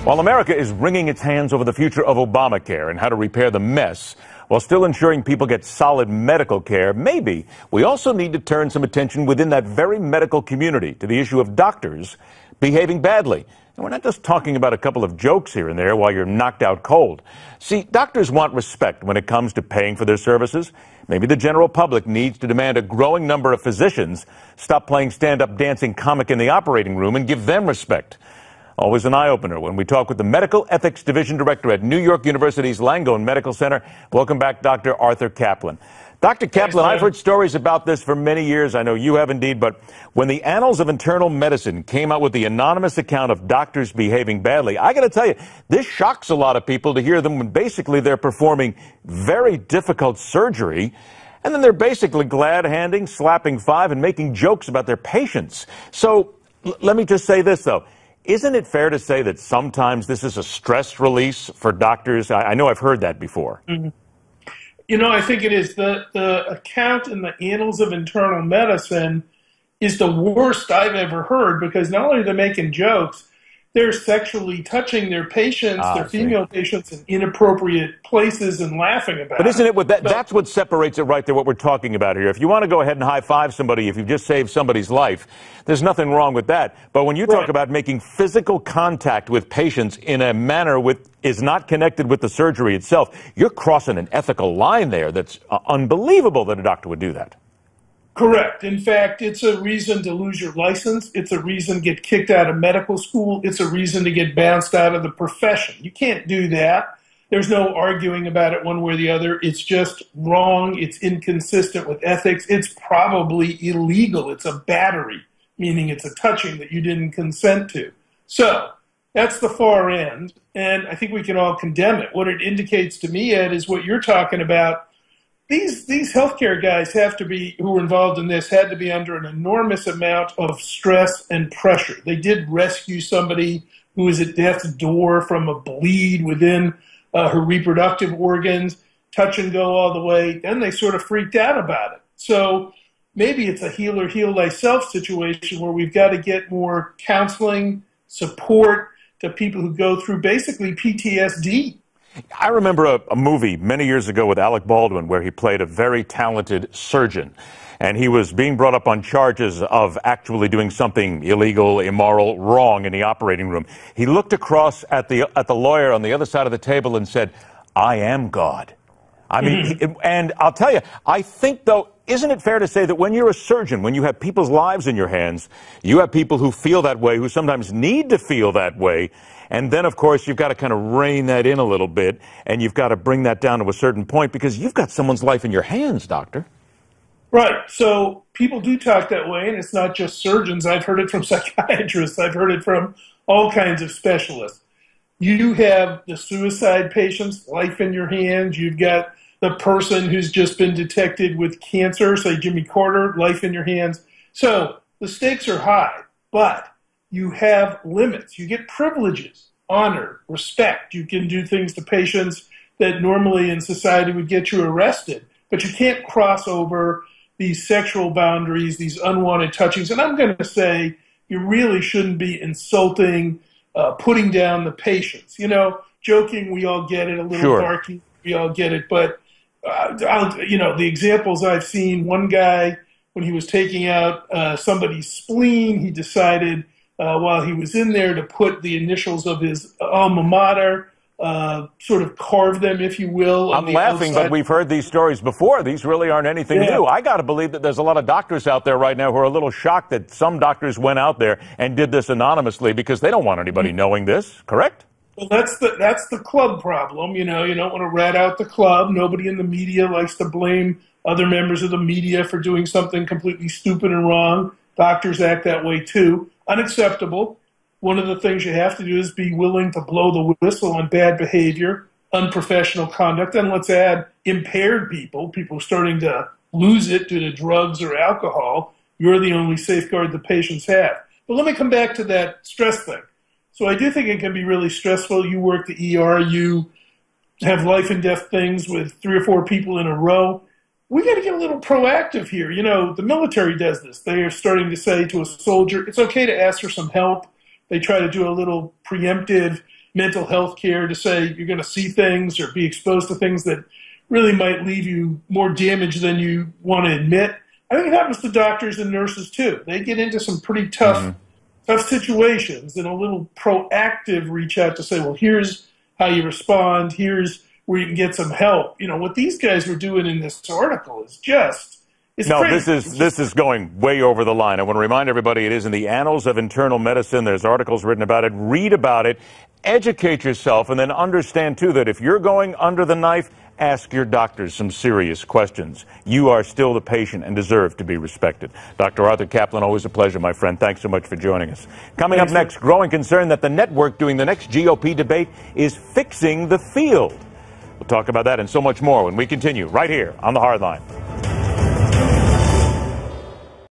While America is wringing its hands over the future of Obamacare and how to repair the mess, while still ensuring people get solid medical care, maybe we also need to turn some attention within that very medical community to the issue of doctors behaving badly. And we're not just talking about a couple of jokes here and there while you're knocked out cold. See, doctors want respect when it comes to paying for their services. Maybe the general public needs to demand a growing number of physicians stop playing stand-up dancing comic in the operating room and give them respect. Always an eye-opener when we talk with the Medical Ethics Division Director at New York University's Langone Medical Center. Welcome back, Dr. Arthur Caplan. Dr. Caplan, I've heard stories about this for many years. I know you have indeed. But when the Annals of Internal Medicine came out with the anonymous account of doctors behaving badly, I got to tell you, this shocks a lot of people to hear them when basically they're performing very difficult surgery. And then they're basically glad-handing, slapping five, and making jokes about their patients. So let me just say this, though. Isn't it fair to say that sometimes this is a stress release for doctors? I know I've heard that before. Mm-hmm. You know, I think it is. The account in the Annals of Internal Medicine is the worst I've ever heard, because not only are they making jokes, they're sexually touching their patients, their female patients, in inappropriate places and laughing about it. But isn't it that's what separates it right there, what we're talking about here. If you want to go ahead and high-five somebody, if you've just saved somebody's life, there's nothing wrong with that. But when you talk about making physical contact with patients in a manner is not connected with the surgery itself, you're crossing an ethical line there that's unbelievable that a doctor would do that. Correct. In fact, it's a reason to lose your license. It's a reason to get kicked out of medical school. It's a reason to get bounced out of the profession. You can't do that. There's no arguing about it one way or the other. It's just wrong. It's inconsistent with ethics. It's probably illegal. It's a battery, meaning it's a touching that you didn't consent to. So that's the far end, and I think we can all condemn it. What it indicates to me, Ed, is what you're talking about. These healthcare guys who were involved in this, had to be under an enormous amount of stress and pressure. They did rescue somebody who was at death's door from a bleed within her reproductive organs, touch and go all the way. Then they sort of freaked out about it. So maybe it's a heal or heal thyself situation where we've got to get more counseling, support to people who go through basically PTSD. I remember a movie many years ago with Alec Baldwin where he played a very talented surgeon, and he was being brought up on charges of actually doing something illegal, immoral, wrong in the operating room. He looked across at the lawyer on the other side of the table and said, "I am God." I mean, and I'll tell you, I think, though, isn't it fair to say that when you're a surgeon, when you have people's lives in your hands, you have people who feel that way, who sometimes need to feel that way, and then, of course, you've got to kind of rein that in a little bit, and you've got to bring that down to a certain point, because you've got someone's life in your hands, doctor. Right. So people do talk that way, and it's not just surgeons. I've heard it from psychiatrists. I've heard it from all kinds of specialists. You have the suicide patient's life in your hands. You've got the person who's just been detected with cancer, say Jimmy Carter, life in your hands. So the stakes are high, but you have limits. You get privileges, honor, respect. You can do things to patients that normally in society would get you arrested, but you can't cross over these sexual boundaries, these unwanted touchings. And I'm going to say you really shouldn't be insulting, putting down the patients. You know, joking, we all get it, a little darky, we all get it. But, the examples I've seen, one guy, when he was taking out somebody's spleen, he decided while he was in there to put the initials of his alma mater, sort of carve them, if you will. I'm laughing, but we've heard these stories before. These really aren't anything new. I got to believe that there's a lot of doctors out there right now who are a little shocked that some doctors went out there and did this anonymously because they don't want anybody knowing this, correct? Well, that's the club problem. You know, you don't want to rat out the club. Nobody in the media likes to blame other members of the media for doing something completely stupid and wrong. Doctors act that way too. Unacceptable. One of the things you have to do is be willing to blow the whistle on bad behavior, unprofessional conduct, and let's add impaired people starting to lose it due to drugs or alcohol. You're the only safeguard the patients have. But let me come back to that stress thing. So I do think it can be really stressful. You work the ER, you have life and death things with 3 or 4 people in a row. We got to get a little proactive here. You know, the military does this. They are starting to say to a soldier, it's okay to ask for some help. They try to do a little preemptive, mental health care to say you're going to see things or be exposed to things that really might leave you more damaged than you want to admit. I think it happens to doctors and nurses too. They get into some pretty tough situations, and a little proactive reach out to say, well, here's how you respond, here's where you can get some help. You know, what these guys were doing in this article is just, it's crazy. This is going way over the line. I want to remind everybody it is in the Annals of Internal Medicine. There's articles written about it. Read about it, educate yourself, and then understand, too, that if you're going under the knife, ask your doctors some serious questions. You are still the patient and deserve to be respected. Dr. Arthur Caplan, always a pleasure, my friend. Thanks so much for joining us. Coming up next, growing concern that the network doing the next GOP debate is fixing the field. We'll talk about that and so much more when we continue right here on The Hard Line.